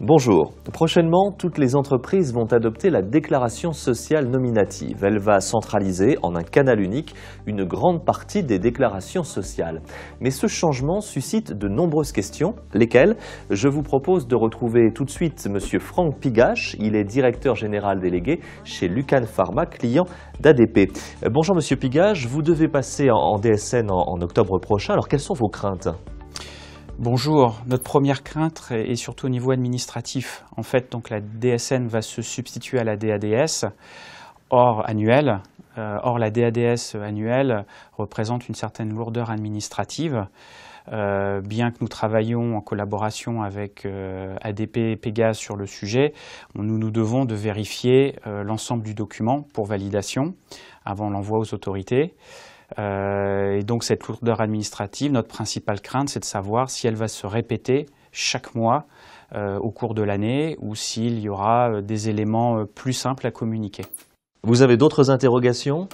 Bonjour. Prochainement, toutes les entreprises vont adopter la déclaration sociale nominative. Elle va centraliser en un canal unique une grande partie des déclarations sociales. Mais ce changement suscite de nombreuses questions, lesquelles je vous propose de retrouver tout de suite M. Franck Pigache. Il est directeur général délégué chez Lucan Pharma, client d'ADP. Bonjour M. Pigache, vous devez passer en DSN en octobre prochain. Alors quelles sont vos craintes ? Bonjour, notre première crainte est surtout au niveau administratif. En fait, donc la DSN va se substituer à la DADS annuelle. Or, la DADS annuelle représente une certaine lourdeur administrative. Bien que nous travaillions en collaboration avec ADP et Pégase sur le sujet, nous devons de vérifier l'ensemble du document pour validation avant l'envoi aux autorités. Et donc cette lourdeur administrative, notre principale crainte, c'est de savoir si elle va se répéter chaque mois au cours de l'année ou s'il y aura des éléments plus simples à communiquer. Vous avez d'autres interrogations ?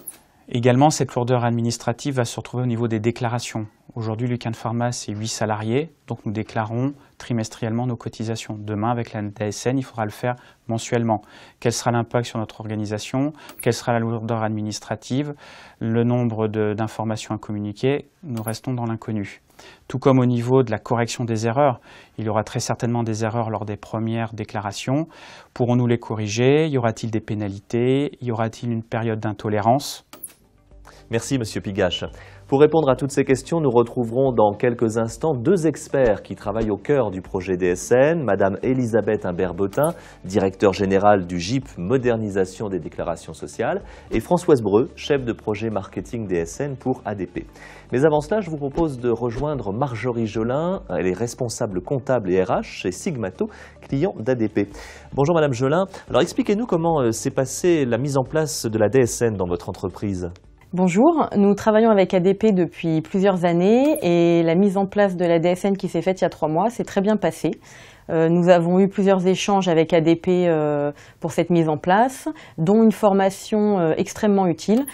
Également, cette lourdeur administrative va se retrouver au niveau des déclarations. Aujourd'hui, Lucan Pharma, c'est 8 salariés, donc nous déclarons trimestriellement nos cotisations. Demain, avec la DSN, il faudra le faire mensuellement. Quel sera l'impact sur notre organisation? Quelle sera la lourdeur administrative? Le nombre d'informations à communiquer? Nous restons dans l'inconnu. Tout comme au niveau de la correction des erreurs, il y aura très certainement des erreurs lors des premières déclarations. Pourrons-nous les corriger? Y aura-t-il des pénalités? Y aura-t-il une période d'intolérance? Merci M. Pigache. Pour répondre à toutes ces questions, nous retrouverons dans quelques instants deux experts qui travaillent au cœur du projet DSN, Madame Elisabeth Imbert-Bottin, directeur général du GIP Modernisation des déclarations sociales, et Françoise Breu, chef de projet marketing DSN pour ADP. Mais avant cela, je vous propose de rejoindre Marjorie Jolin, elle est responsable comptable et RH chez Sigmato, client d'ADP. Bonjour Madame Jolin. Alors expliquez-nous comment s'est passée la mise en place de la DSN dans votre entreprise. Bonjour, nous travaillons avec ADP depuis plusieurs années et la mise en place de la DSN qui s'est faite il y a 3 mois s'est très bien passée. Nous avons eu plusieurs échanges avec ADP pour cette mise en place, dont une formation extrêmement utile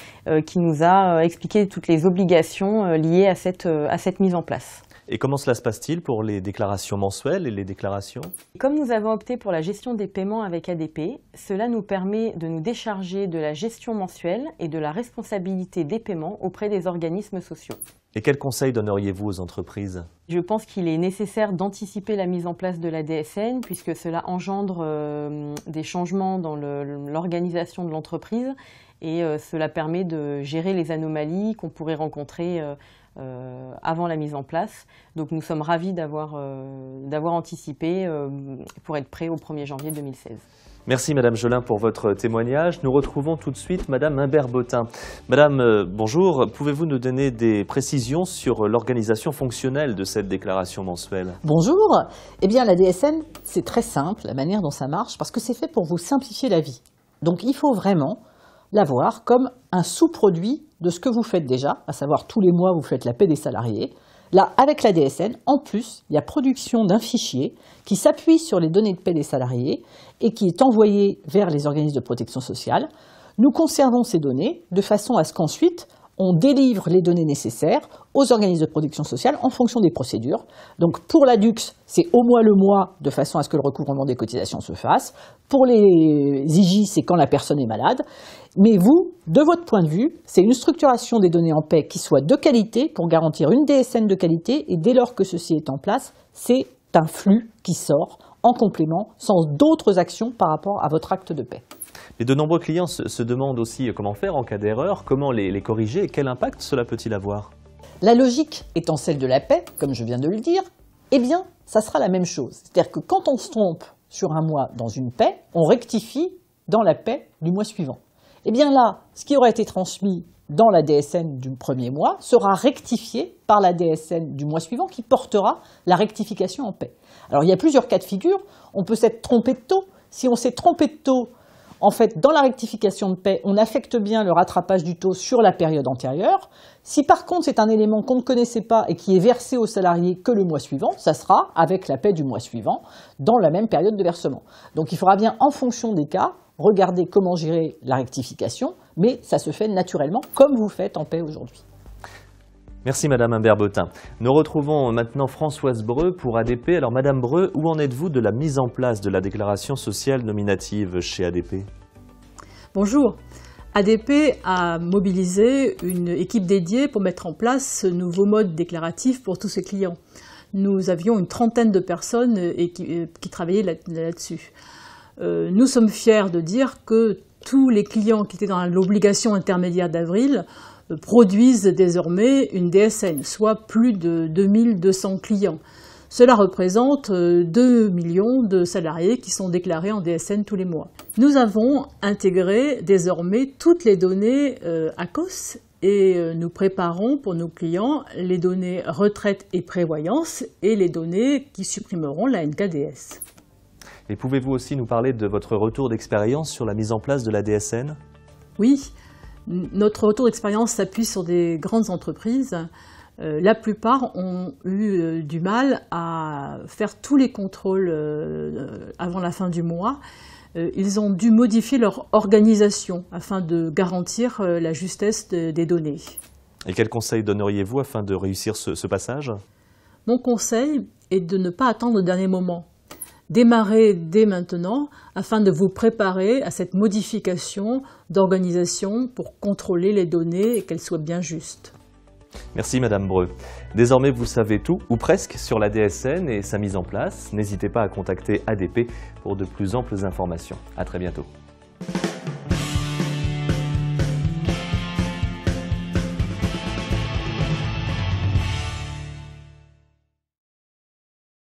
qui nous a expliqué toutes les obligations liées à cette mise en place. Et comment cela se passe-t-il pour les déclarations mensuelles et les déclarations? Comme nous avons opté pour la gestion des paiements avec ADP, cela nous permet de nous décharger de la gestion mensuelle et de la responsabilité des paiements auprès des organismes sociaux. Et quels conseils donneriez-vous aux entreprises? Je pense qu'il est nécessaire d'anticiper la mise en place de la DSN puisque cela engendre des changements dans l'organisation de l'entreprise et cela permet de gérer les anomalies qu'on pourrait rencontrer avant la mise en place. Donc nous sommes ravis d'avoir anticipé pour être prêts au 1er janvier 2016. Merci Madame Jolin pour votre témoignage. Nous retrouvons tout de suite Madame Imbert-Bottin. Madame, bonjour. Pouvez-vous nous donner des précisions sur l'organisation fonctionnelle de cette déclaration mensuelle? Bonjour. Eh bien la DSN, c'est très simple, la manière dont ça marche, parce que c'est fait pour vous simplifier la vie. Donc il faut vraiment la voir comme un sous-produit de ce que vous faites déjà, à savoir tous les mois vous faites la paie des salariés. Là, avec la DSN, en plus, il y a production d'un fichier qui s'appuie sur les données de paie des salariés et qui est envoyé vers les organismes de protection sociale. Nous conservons ces données de façon à ce qu'ensuite, on délivre les données nécessaires aux organismes de protection sociale en fonction des procédures. Donc pour la DUX, c'est au moins le mois de façon à ce que le recouvrement des cotisations se fasse. Pour les IJ, c'est quand la personne est malade. Mais vous, de votre point de vue, c'est une structuration des données en paie qui soit de qualité pour garantir une DSN de qualité et dès lors que ceci est en place, c'est un flux qui sort en complément sans d'autres actions par rapport à votre acte de paie. Et de nombreux clients se demandent aussi comment faire en cas d'erreur, comment les corriger et quel impact cela peut-il avoir? La logique étant celle de la paie, comme je viens de le dire, eh bien, ça sera la même chose. C'est-à-dire que quand on se trompe sur un mois dans une paie, on rectifie dans la paie du mois suivant. Eh bien là, ce qui aura été transmis dans la DSN du premier mois sera rectifié par la DSN du mois suivant qui portera la rectification en paie. Alors il y a plusieurs cas de figure. On peut s'être trompé de taux. Si on s'est trompé de taux, en fait, dans la rectification de paie, on affecte bien le rattrapage du taux sur la période antérieure. Si par contre c'est un élément qu'on ne connaissait pas et qui est versé aux salariés que le mois suivant, ça sera avec la paie du mois suivant dans la même période de versement. Donc il faudra bien, en fonction des cas, regarder comment gérer la rectification, mais ça se fait naturellement comme vous faites en paie aujourd'hui. Merci Madame Imbert-Bottin. Nous retrouvons maintenant Françoise Breu pour ADP. Alors Madame Breu, où en êtes-vous de la mise en place de la déclaration sociale nominative chez ADP? Bonjour. ADP a mobilisé une équipe dédiée pour mettre en place ce nouveau mode déclaratif pour tous ses clients. Nous avions une trentaine de personnes qui travaillaient là-dessus. Nous sommes fiers de dire que tous les clients qui étaient dans l'obligation intermédiaire d'avril produisent désormais une DSN, soit plus de 2200 clients. Cela représente 2 millions de salariés qui sont déclarés en DSN tous les mois. Nous avons intégré désormais toutes les données ACOS et nous préparons pour nos clients les données retraite et prévoyance et les données qui supprimeront la NKDS. Et pouvez-vous aussi nous parler de votre retour d'expérience sur la mise en place de la DSN? Oui, notre retour d'expérience s'appuie sur des grandes entreprises. La plupart ont eu du mal à faire tous les contrôles avant la fin du mois. Ils ont dû modifier leur organisation afin de garantir la justesse des données. Et quels conseils donneriez-vous afin de réussir ce passage? Mon conseil est de ne pas attendre le dernier moment. Démarrez dès maintenant afin de vous préparer à cette modification d'organisation pour contrôler les données et qu'elles soient bien justes. Merci Madame Breu. Désormais vous savez tout, ou presque, sur la DSN et sa mise en place. N'hésitez pas à contacter ADP pour de plus amples informations. À très bientôt.